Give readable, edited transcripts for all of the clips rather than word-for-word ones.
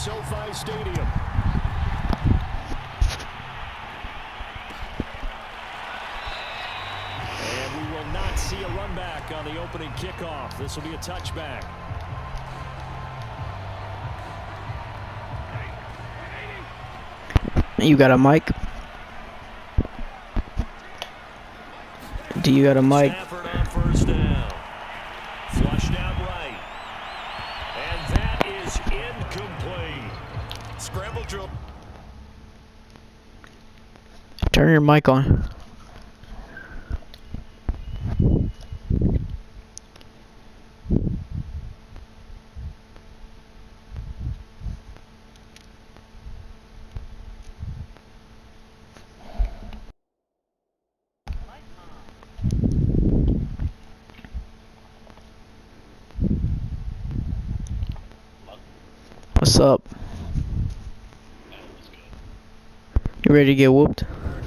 SoFi Stadium. And we will not see a run back on the opening kickoff. This will be a touchback. You got a mic? Do you got a mic? Stafford on first down. Flushed out right. And that is incomplete. Scramble drill. Turn your mic on. What's up? You ready to get whooped?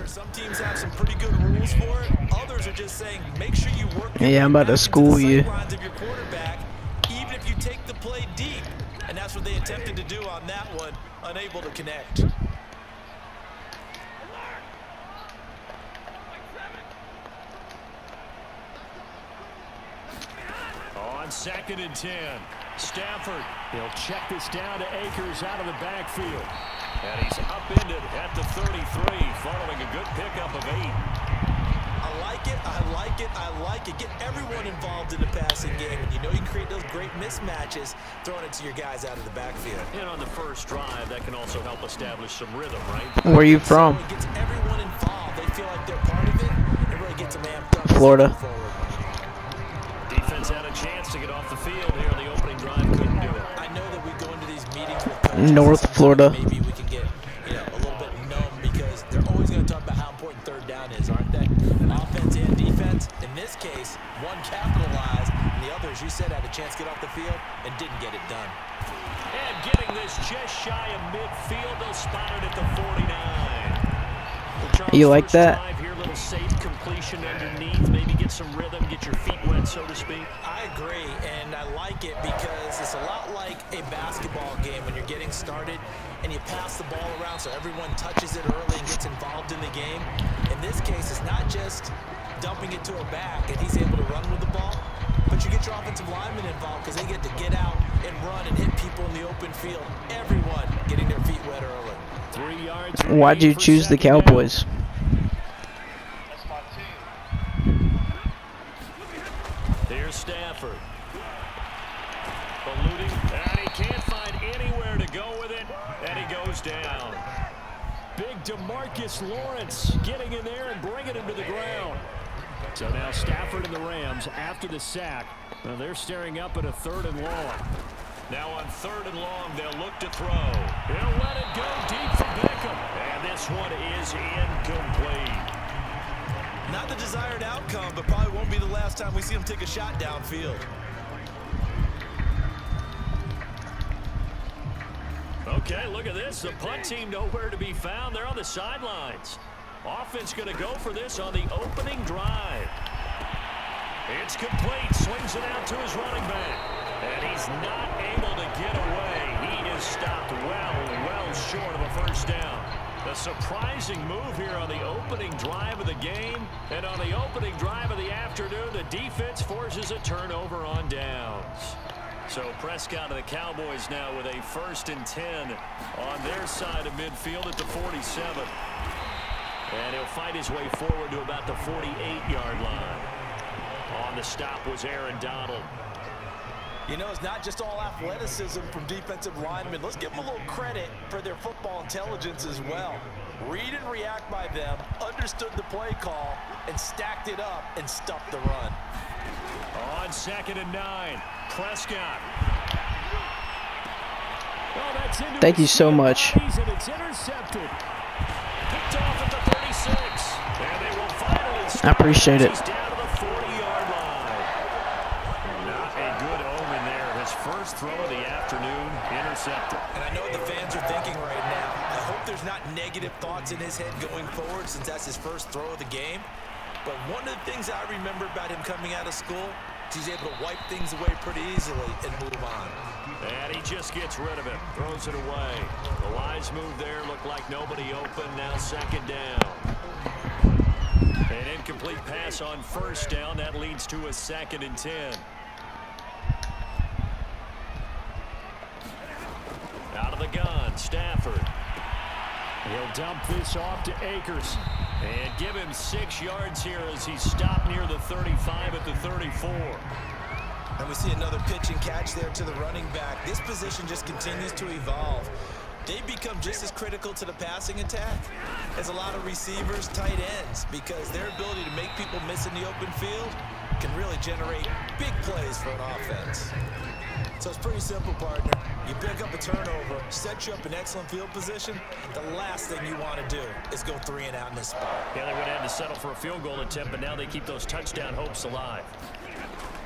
Some teams have some pretty good rules for it. Others are just saying, make sure you work. Yeah, I'm about to school you. Of your quarterback, even if you take the play deep, and that's what they attempted to do on that one, unable to connect. On 2nd and 10, Stafford. He'll check this down to Akers out of the backfield. And he's upended at the 33, following a good pickup of 8. I like it, I like it, I like it. Get everyone involved in the passing game. And you know you create those great mismatches throwing it to your guys out of the backfield. And on the first drive, that can also help establish some rhythm, right? Where are you from? So it gets everyone involved. They feel like they're part of it. It really gets them amped up. Florida. Defense had a chance to get off the field here in the opening drive. Couldn't do it. I know that we go into these meetings with coaches. North Florida. Maybe we can get, a little bit numb because they're always going to talk about how important third down is, aren't they? Offense and defense. In this case, one capitalized, and the other, as you said, had a chance to get off the field and didn't get it done. And getting this just shy of midfield, they'll spot it at the 49. You like that? Here, little safe completion underneath, maybe get some rhythm, get your feet wet, so to speak. I agree, and I like it because it's a lot like a basketball game when you're getting started and you pass the ball around so everyone touches it early and gets involved in the game. In this case, it's not just dumping it to a back and he's able to run with the ball, but you get your offensive linemen involved because they get to get out and run and hit people in the open field. Everyone getting their feet wet early. 3 yards. Why'd you choose the Cowboys? Here's Stafford. Ballooning, and he can't find anywhere to go with it, and he goes down. Big DeMarcus Lawrence getting in there and bringing him to the ground. So now Stafford and the Rams, after the sack, well, they're staring up at a 3rd and long. Now on 3rd and long, they'll look to throw. He'll let it go deep for Beckham, and this one is incomplete. Not the desired outcome, but probably won't be the last time we see him take a shot downfield. Okay, look at this. The punt team nowhere to be found. They're on the sidelines. Offense going to go for this on the opening drive. It's complete. Swings it out to his running back. And he's not able to get away. He is stopped well short of a first down. A surprising move here on the opening drive of the game. And on the opening drive of the afternoon, the defense forces a turnover on downs. So Prescott and the Cowboys now with a 1st and 10 on their side of midfield at the 47. And he'll fight his way forward to about the 48-yard line. On the stop was Aaron Donald. You know, it's not just all athleticism from defensive linemen. Let's give them a little credit for their football intelligence as well. Read and react by them, understood the play call, and stacked it up and stuffed the run. On 2nd and 9, Prescott. Thank you so much. And it's intercepted. Picked off at the 36. And they will finally I appreciate it. He's down to the 40-yard line. Not a good omen there. His first throw of the afternoon intercepted. And I know what the fans are thinking right now. I hope there's not negative thoughts in his head going forward since that's his first throw of the game. But one of the things I remember about him coming out of school, defense, he's able to wipe things away pretty easily and move on. And he just gets rid of it, throws it away. The wise move there, looked like nobody open, now second down. An incomplete pass on first down, that leads to a 2nd and 10. Out of the gun, Stafford. He'll dump this off to Akers. And give him 6 yards here as he stopped near the 35 at the 34. And we see another pitch and catch there to the running back. This position just continues to evolve. They become just as critical to the passing attack as a lot of receivers, tight ends, because their ability to make people miss in the open field can really generate big plays for an offense. So it's pretty simple, partner. You pick up a turnover, set you up in excellent field position. The last thing you want to do is go 3 and out in this spot. Yeah, they would have had to settle for a field goal attempt, but now they keep those touchdown hopes alive.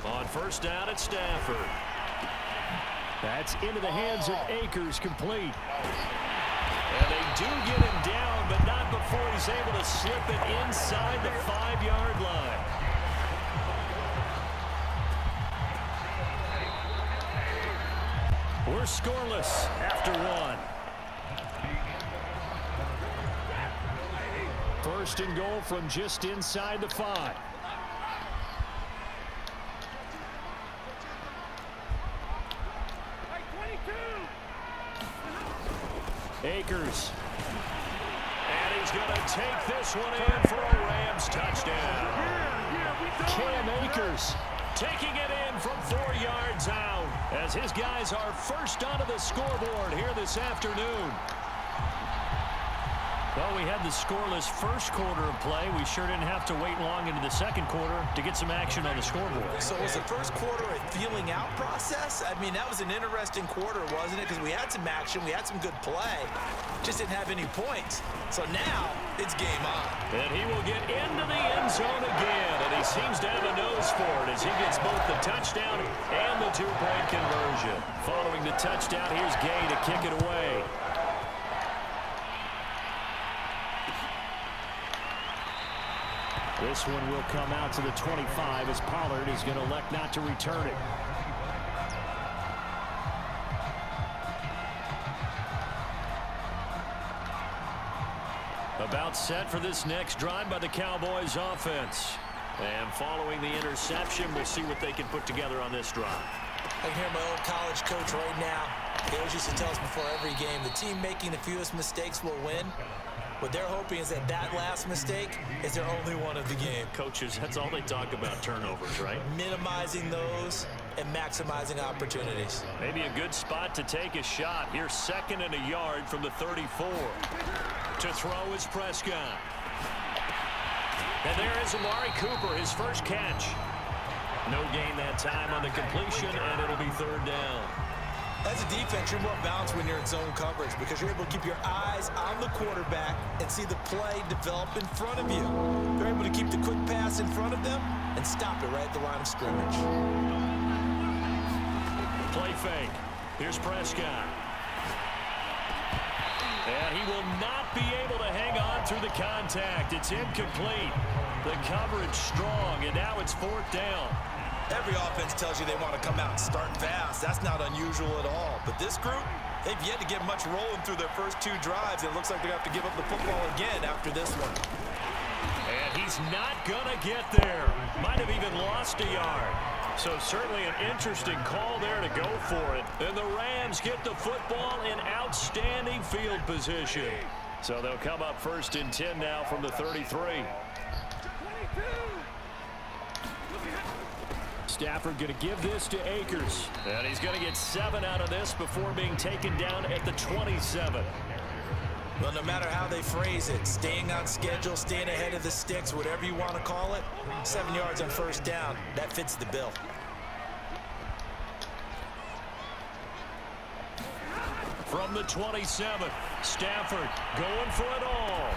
On first down, it's Stafford. That's into the hands of Akers, complete. And they do get him down, but not before he's able to slip it inside the 5-yard line. We're scoreless after 1. First and goal from just inside the 5. Akers. And he's going to take this one in for a Rams touchdown. Cam Akers taking it in from 4 yards out as his guys are first onto the scoreboard here this afternoon. Well, we had the scoreless first quarter of play. We sure didn't have to wait long into the second quarter to get some action on the scoreboard. So was the first quarter a feeling out process? I mean, that was an interesting quarter, wasn't it? Because we had some action, we had some good play, just didn't have any points. So now it's game on. And he will get into the end zone again, and he seems to have a nose for it as he gets both the touchdown and the 2-point conversion. Following the touchdown, here's Gay to kick it away. This one will come out to the 25 as Pollard is going to elect not to return it. About set for this next drive by the Cowboys offense. And following the interception, we'll see what they can put together on this drive. I can hear my old college coach right now. He always used to tell us before every game, the team making the fewest mistakes will win. What they're hoping is that that last mistake is their only one of the game. Coaches, that's all they talk about, turnovers, right? Minimizing those and maximizing opportunities. Maybe a good spot to take a shot. Here's 2nd and a yard from the 34. To throw is Prescott. And there is Amari Cooper, his first catch. No gain that time on the completion, and it'll be 3rd down. As a defense, you're more balanced when you're in zone coverage because you're able to keep your eyes on the quarterback and see the play develop in front of you. You're able to keep the quick pass in front of them and stop it right at the line of scrimmage. Play fake. Here's Prescott. And he will not be able to hang on through the contact. It's incomplete. The coverage strong, and now it's 4th down. Every offense tells you they want to come out and start fast. That's not unusual at all. But this group, they've yet to get much rolling through their first 2 drives. It looks like they're going to have to give up the football again after this one. And he's not going to get there. Might have even lost a yard. So certainly an interesting call there to go for it. And the Rams get the football in outstanding field position. So they'll come up 1st and 10 now from the 33. Stafford going to give this to Akers. And he's going to get 7 out of this before being taken down at the 27. Well, no matter how they phrase it, staying on schedule, staying ahead of the sticks, whatever you want to call it, 7 yards on first down, that fits the bill. From the 27, Stafford going for it all.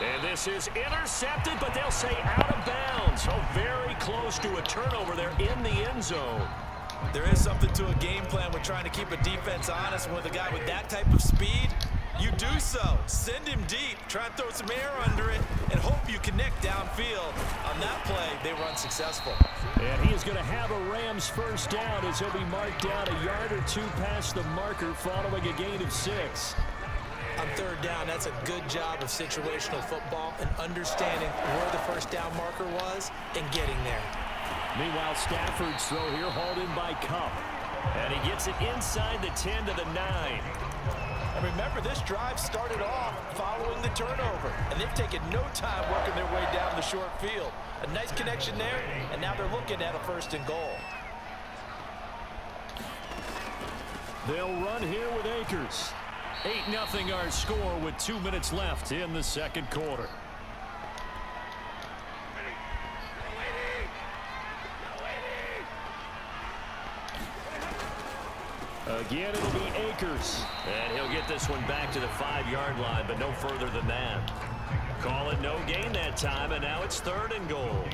And this is intercepted, but they'll say out of bounds. Oh, very close to a turnover there in the end zone. There is something to a game plan with trying to keep a defense honest. With a guy with that type of speed, You do so. Send him deep. Try and throw some air under it and hope you connect downfield. On that play, they were unsuccessful. And he is going to have a Rams first down as he'll be marked down a yard or two past the marker following a gain of 6. On third down, that's a good job of situational football and understanding where the first down marker was and getting there. Meanwhile, Stafford's throw here hauled in by Cup. And he gets it inside the 10 to the 9. And remember, this drive started off following the turnover. And they've taken no time working their way down the short field. A nice connection there, and now they're looking at a 1st and goal. They'll run here with Akers. 8-0 our score with 2 minutes left in the second quarter. Again, it'll be Akers. And he'll get this one back to the 5-yard line, but no further than that. Call it no gain that time, and now it's 3rd and goal.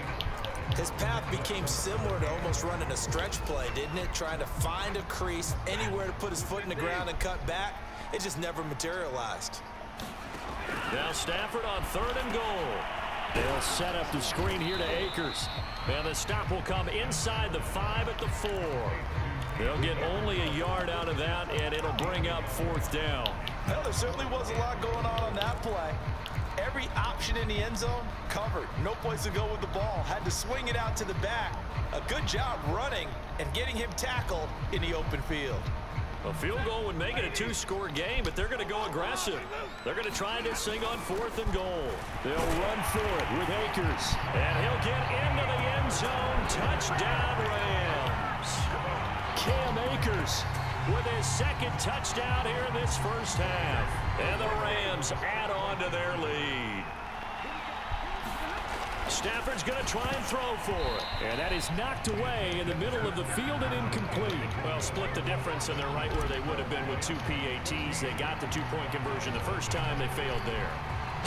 His path became similar to almost running a stretch play, didn't it? Trying to find a crease, anywhere to put his foot in the ground and cut back. It just never materialized. Now Stafford on 3rd and goal. They'll set up the screen here to Akers. And the stop will come inside the 5 at the 4. They'll get only a yard out of that, and it'll bring up 4th down. Well, there certainly was a lot going on that play. Every option in the end zone covered. No place to go with the ball. Had to swing it out to the back. A good job running and getting him tackled in the open field. A field goal would make it a 2-score game, but they're going to go aggressive. They're going to try this thing on 4th and goal. They'll run for it with Akers. And he'll get into the end zone. Touchdown, Rams. Cam Akers with his 2nd touchdown here in this first half. And the Rams add on to their lead. Stafford's going to try and throw for it. And that is knocked away in the middle of the field and incomplete. Well, split the difference, and they're right where they would have been with 2 PATs. They got the 2-point conversion the first time. They failed there.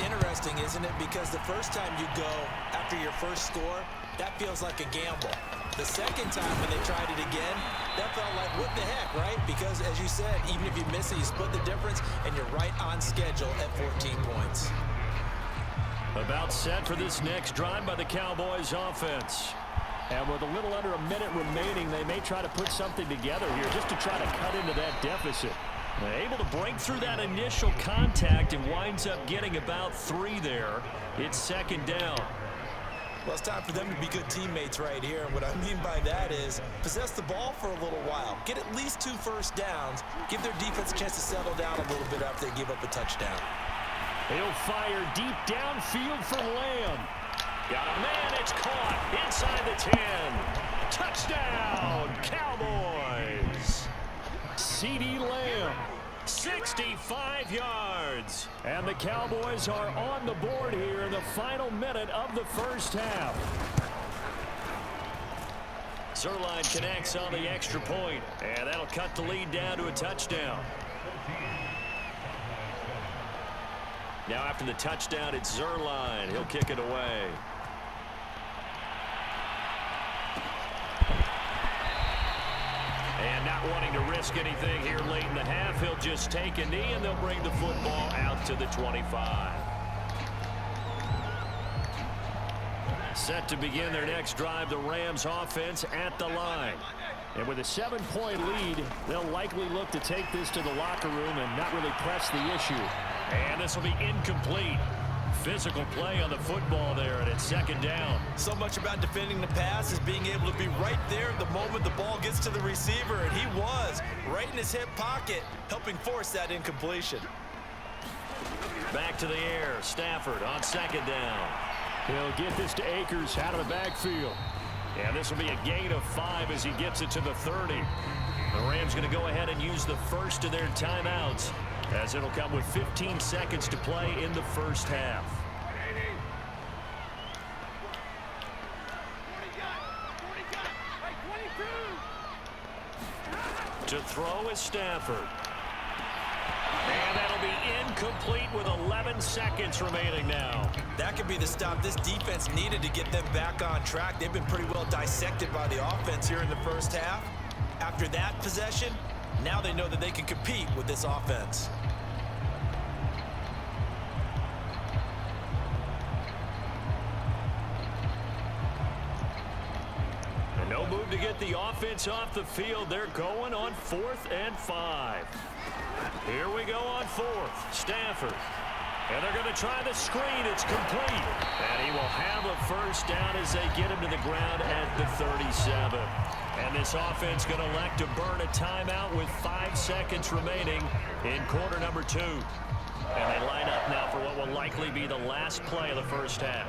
Interesting, isn't it? Because the first time you go after your first score, that feels like a gamble. The second time when they tried it again, that felt like, what the heck, right? Because, as you said, even if you miss it, you split the difference, and you're right on schedule at 14 points. About set for this next drive by the Cowboys offense. And with a little under a minute remaining, they may try to put something together here just to try to cut into that deficit. They're able to break through that initial contact and winds up getting about 3 there. It's 2nd down. Well, it's time for them to be good teammates right here. And what I mean by that is possess the ball for a little while. Get at least 2 first downs. Give their defense a chance to settle down a little bit after they give up a touchdown. He'll fire deep downfield for Lamb. Got a man, it's caught inside the 10. Touchdown, Cowboys. CeeDee Lamb, 65 yards. And the Cowboys are on the board here in the final minute of the first half. Zerline connects on the extra point, and that'll cut the lead down to a touchdown. Now after the touchdown, it's Zerline. He'll kick it away. And not wanting to risk anything here late in the half, he'll just take a knee, and they'll bring the football out to the 25. Set to begin their next drive, the Rams offense at the line. And with a 7-point lead, they'll likely look to take this to the locker room and not really press the issue. And this will be incomplete. Physical play on the football there, and it's 2nd down. So much about defending the pass is being able to be right there the moment the ball gets to the receiver, and he was right in his hip pocket, helping force that incompletion. Back to the air, Stafford on 2nd down. He'll get this to Akers out of the backfield. And this will be a gain of 5 as he gets it to the 30. The Rams going to go ahead and use the first of their timeouts, as it'll come with 15 seconds to play in the first half. To throw is Stafford. And that'll be incomplete with 11 seconds remaining now. That could be the stop this defense needed to get them back on track. They've been pretty well dissected by the offense here in the first half. After that possession, now they know that they can compete with this offense. move to get the offense off the field. They're going on 4th and 5. Here we go on 4th. Stafford. And they're going to try the screen. It's complete. And he will have a first down as they get him to the ground at the 37. And this offense going to elect to burn a timeout with 5 seconds remaining in quarter number 2. And they line up now for what will likely be the last play of the first half.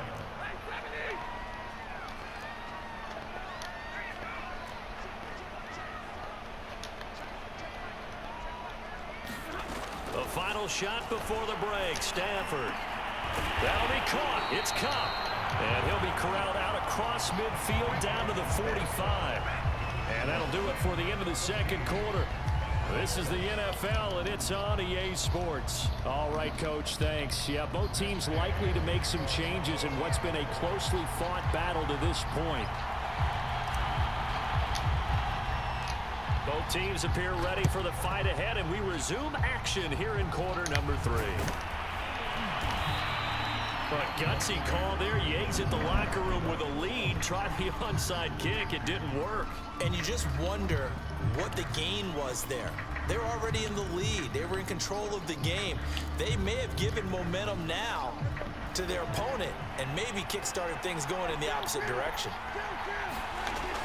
The final shot before the break. Stafford. That'll be caught. It's Cup. And he'll be corralled out across midfield down to the 45. And that'll do it for the end of the second quarter. This is the NFL, and it's on EA Sports. All right, Coach, thanks. Yeah, both teams likely to make some changes in what's been a closely fought battle to this point. Both teams appear ready for the fight ahead, and we resume action here in quarter number 3. A gutsy call there. Yates at the locker room with a lead. Tried the onside kick. It didn't work. And you just wonder what the gain was there. They're already in the lead. They were in control of the game. They may have given momentum now to their opponent and maybe kick-started things going in the opposite direction.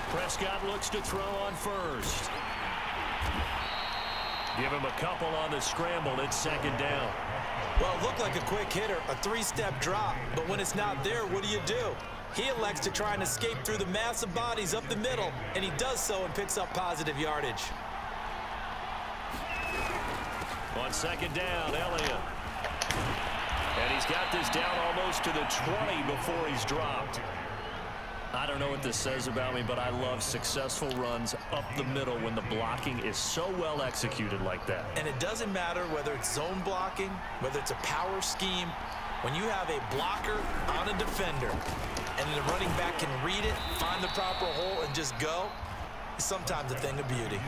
Prescott looks to throw on first. Give him a couple on the scramble. It's second down. Well, it looked like a quick hitter, a 3-step drop. But when it's not there, what do? He elects to try and escape through the massive bodies up the middle, and he does so and picks up positive yardage. On second down, Elliott. And he's got this down almost to the 20 before he's dropped. I don't know what this says about me, but I love successful runs up the middle when the blocking is so well executed like that. And it doesn't matter whether it's zone blocking, whether it's a power scheme. When you have a blocker on a defender and the running back can read it, find the proper hole, and just go, it's sometimes a thing of beauty.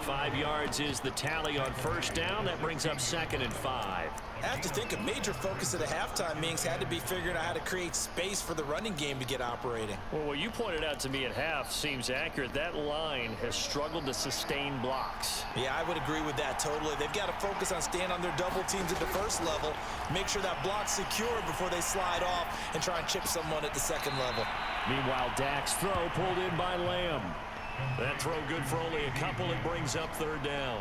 5 yards is the tally on first down. That brings up 2nd and 5. I have to think a major focus of the halftime meetings had to be figuring out how to create space for the running game to get operating. Well, what you pointed out to me at half seems accurate. That line has struggled to sustain blocks. Yeah, I would agree with that totally. They've got to focus on staying on their double teams at the first level, make sure that block's secure before they slide off and try and chip someone at the second level. Meanwhile, Dak's throw pulled in by Lamb. That throw good for only a couple. It brings up third down.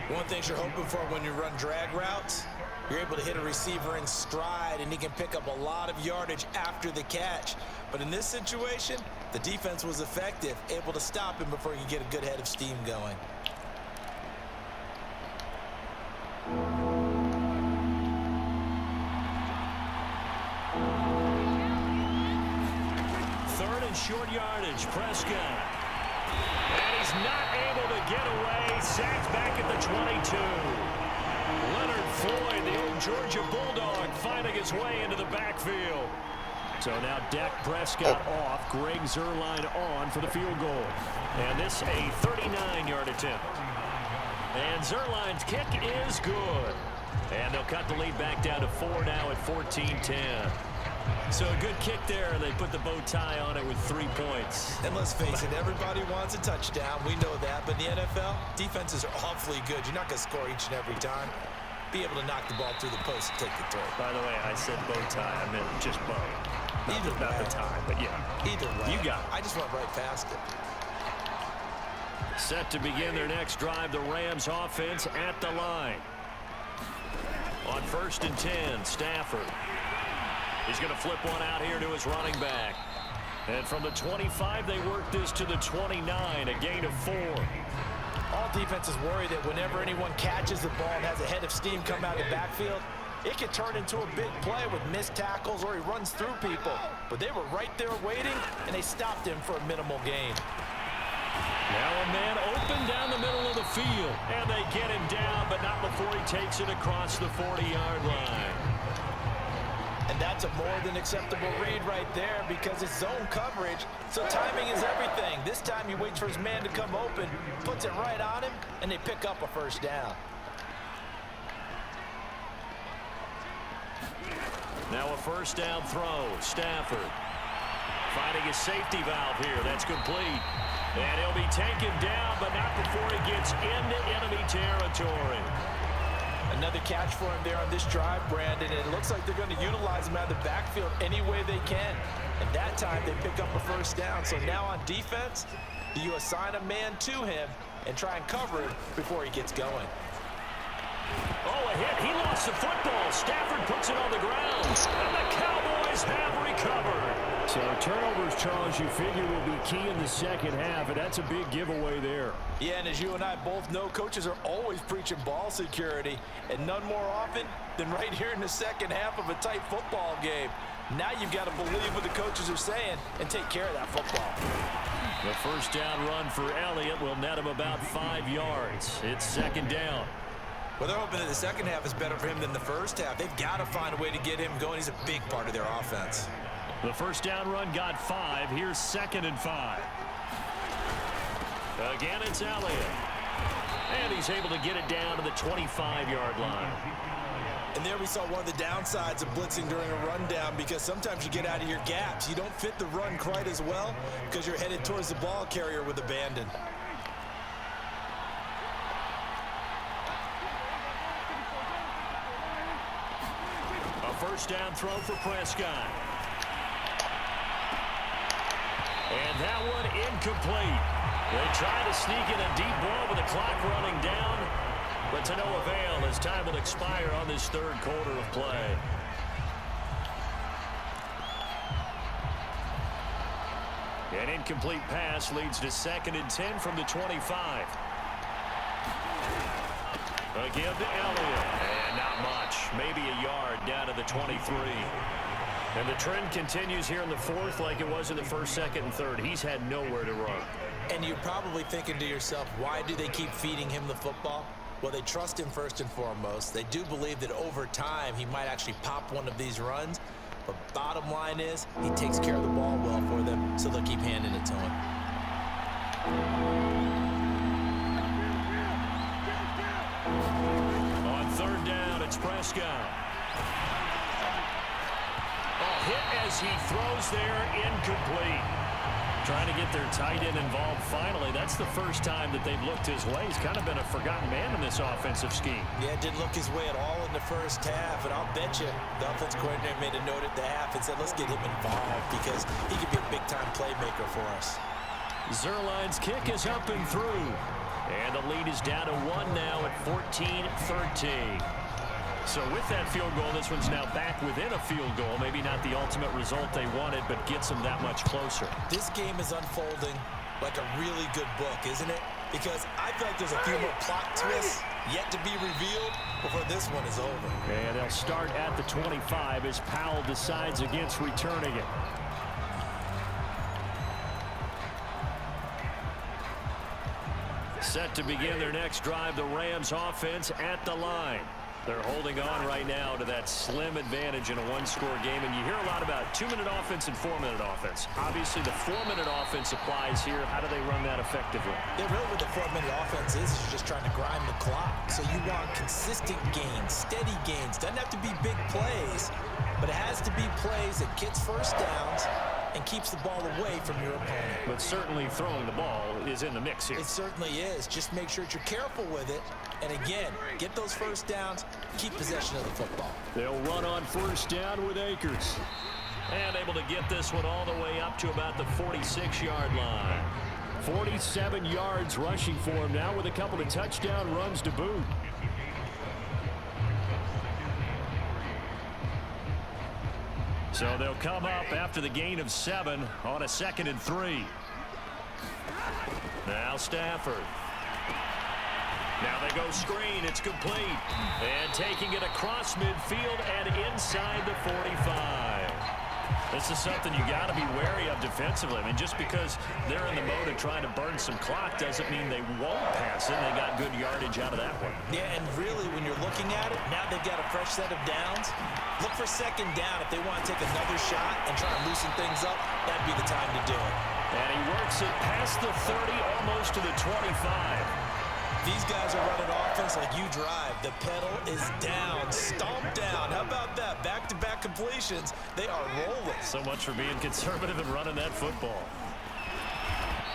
One thing you're hoping for when you run drag routes, you're able to hit a receiver in stride, and he can pick up a lot of yardage after the catch. But in this situation, the defense was effective, able to stop him before he could get a good head of steam going. Third and short yardage, Prescott. And he's not able to get away. Sacked back at the 22. Leonard Floyd, the old Georgia Bulldog, finding his way into the backfield. So now Dak Prescott off, Greg Zuerlein on for the field goal. And this a 39-yard attempt. And Zuerlein's kick is good. And they'll cut the lead back down to 4 now at 14-10. So a good kick there, and they put the bow tie on it with 3 points. And let's face it, everybody wants a touchdown. We know that. But in the NFL, defenses are awfully good. You're not going to score each and every time. Be able to knock the ball through the post and take the throw. By the way, I said bow tie. I meant just bow. Not the tie, but yeah. Either way. You got it. I just went right past it. Set to begin their next drive, the Rams offense at the line. On 1st and 10, Stafford. He's going to flip one out here to his running back. And from the 25, they work this to the 29, a gain of 4. All defenses worry that whenever anyone catches the ball and has a head of steam come out of the backfield, it can turn into a big play with missed tackles or he runs through people. But they were right there waiting, and they stopped him for a minimal gain. Now a man open down the middle of the field. And they get him down, but not before he takes it across the 40-yard line. And that's a more than acceptable read right there because it's zone coverage, so timing is everything. This time he waits for his man to come open, puts it right on him, and they pick up a first down. Now a first down throw. Stafford Finding a safety valve here. That's complete. And he'll be taken down, but not before he gets into enemy territory. Another catch for him there on this drive, Brandon. And it looks like they're going to utilize him out of the backfield any way they can. And that time they pick up a first down. So now on defense, you assign a man to him and try and cover him before he gets going. Oh, a hit. He lost the football. Stafford puts it on the ground. And the Cowboys have recovered. So turnovers, Charles, you figure will be key in the second half, and that's a big giveaway there. Yeah, and as you and I both know, coaches are always preaching ball security, and none more often than right here in the second half of a tight football game. Now you've got to believe what the coaches are saying and take care of that football. The first down run for Elliott will net him about 5 yards. It's second down. Well, they're hoping that the second half is better for him than the first half. They've got to find a way to get him going. He's a big part of their offense. The first down run got 5. Here's 2nd and 5. Again, it's Elliott. And he's able to get it down to the 25-yard line. And there we saw one of the downsides of blitzing during a rundown, because sometimes you get out of your gaps. You don't fit the run quite as well because you're headed towards the ball carrier with abandon. A first down throw for Prescott. And that one incomplete. They try to sneak in a deep ball with the clock running down, but to no avail as time will expire on this third quarter of play. An incomplete pass leads to 2nd and 10 from the 25. Again to Elliott. And not much. Maybe a yard down to the 23. And the trend continues here in the fourth like it was in the first, second, and third. He's had nowhere to run. And you're probably thinking to yourself, why do they keep feeding him the football? Well, they trust him first and foremost. They do believe that over time he might actually pop one of these runs. But bottom line is, he takes care of the ball well for them, so they'll keep handing it to him. On third down, it's Prescott. Hit as he throws there, incomplete. Trying to get their tight end involved finally. That's the first time that they've looked his way. He's kind of been a forgotten man in this offensive scheme. Yeah, it didn't look his way at all in the first half, and I'll bet you the offense coordinator made a note at the half and said, let's get him involved because he could be a big-time playmaker for us. Zerline's kick is up and through. And the lead is down to 1 now at 14-13. So with that field goal, this one's now back within a field goal. Maybe not the ultimate result they wanted, but gets them that much closer. This game is unfolding like a really good book, isn't it? Because I feel like there's a few more plot twists yet to be revealed before this one is over. And they'll start at the 25 as Powell decides against returning it. Set to begin their next drive, the Rams offense at the line. They're holding on right now to that slim advantage in a one-score game, and you hear a lot about 2-minute offense and 4-minute offense. Obviously, the 4-minute offense applies here. How do they run that effectively? Yeah, really what the 4-minute offense is you're just trying to grind the clock. So you want consistent gains, steady gains. Doesn't have to be big plays, but it has to be plays that gets first downs and keeps the ball away from your opponent. But certainly throwing the ball is in the mix here. It certainly is. Just make sure that you're careful with it. And again, get those first downs, keep possession of the football. They'll run on first down with Akers. And able to get this one all the way up to about the 46-yard line. 47 yards rushing for him now with a couple of touchdown runs to boot. So they'll come up after the gain of 7 on a 2nd and 3. Now Stafford. Now they go screen. It's complete. And taking it across midfield and inside the 45. This is something you got to be wary of defensively. I mean, just because they're in the mode of trying to burn some clock doesn't mean they won't pass it. They got good yardage out of that one. Yeah, and really, when you're looking at it, now they've got a fresh set of downs. Look for second down if they want to take another shot and try to loosen things up. That'd be the time to do it. And he works it past the 30, almost to the 25. These guys are running offense like you drive. The pedal is down, stomp down. How about that? Back-to-back completion. completions. They are rolling. So much for being conservative and running that football.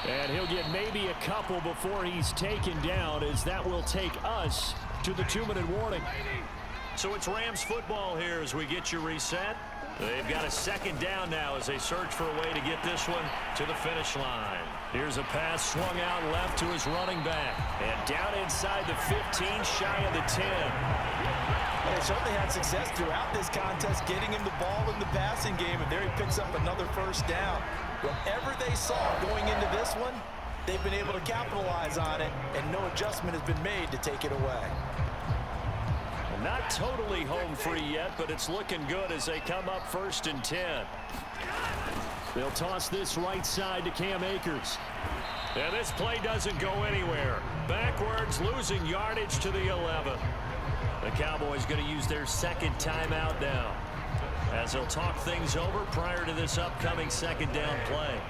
And he'll get maybe a couple before he's taken down, as that will take us to the 2-minute warning. So it's Rams football here as we get you reset. They've got a second down now as they search for a way to get this one to the finish line. Here's a pass swung out left to his running back. And down inside the 15, shy of the 10. They certainly had success throughout this contest getting him the ball in the passing game, and there he picks up another first down. Whatever they saw going into this one, they've been able to capitalize on it, and no adjustment has been made to take it away. Not totally home free yet, but it's looking good as they come up 1st and 10. They'll toss this right side to Cam Akers. And this play doesn't go anywhere. Backwards, losing yardage to the 11. The Cowboys going to use their second timeout now, as they'll talk things over prior to this upcoming second down play.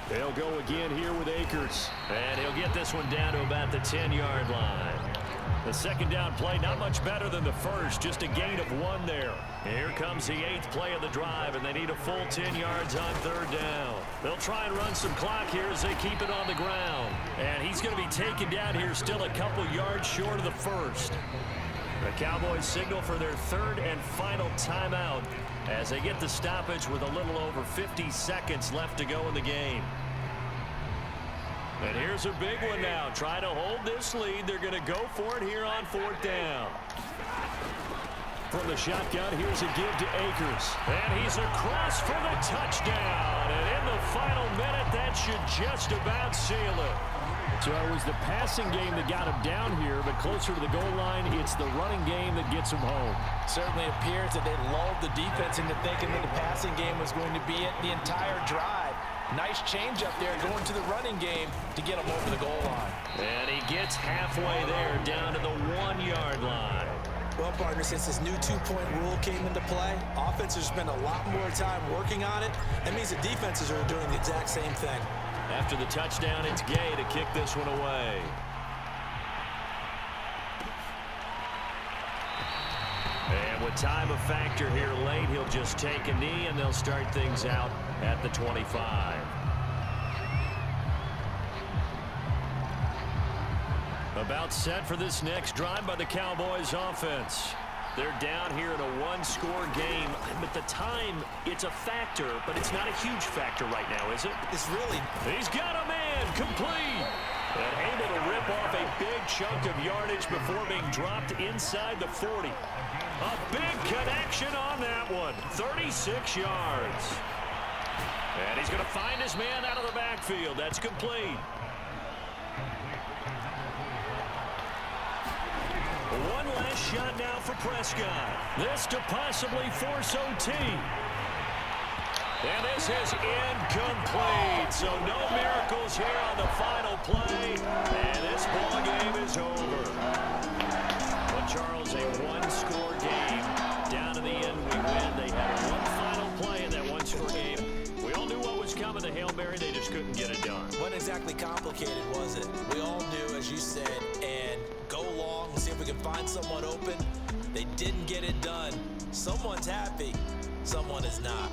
They'll go again here with Akers. And he'll get this one down to about the 10-yard line. The second down play, not much better than the first, just a gain of 1 there. Here comes the 8th play of the drive, and they need a full 10 yards on 3rd down. They'll try and run some clock here as they keep it on the ground. And he's going to be taken down here still a couple yards short of the first. The Cowboys signal for their 3rd and final timeout as they get the stoppage with a little over 50 seconds left to go in the game. And here's a big one now. Trying to hold this lead. They're going to go for it here on 4th down. From the shotgun, here's a give to Akers. And he's across for the touchdown. And in the final minute, that should just about seal it. So it was the passing game that got him down here, but closer to the goal line, it's the running game that gets him home. Certainly appears that they lulled the defense into thinking that the passing game was going to be it the entire drive. Nice change up there going to the running game to get him over the goal line. And he gets halfway there down to the 1-yard line. Well, partner, since this new 2-point rule came into play, offenses spend a lot more time working on it. That means the defenses are doing the exact same thing. After the touchdown, it's Gay to kick this one away. And with time a factor here late, he'll just take a knee, and they'll start things out at the 25. About set for this next drive by the Cowboys offense. They're down here in a 1-score game. At the time, it's a factor, but it's not a huge factor right now, is it? It's really... He's got a man complete. And able to rip off a big chunk of yardage before being dropped inside the 40. A big connection on that one. 36 yards. And he's going to find his man out of the backfield. That's complete. One last shot now for Prescott. This to possibly force OT. And this is incomplete. So no miracles here on the final play. And this ball game is over. But Charles, a 1-score game. Down to the end, we win. They had one final play in that 1-score game. We all knew what was coming. The Hail Mary, they just couldn't get it done. Wasn't exactly complicated, was it? We all knew, as you said, and go long and see if we can find someone open. They didn't get it done. Someone's happy. Someone is not.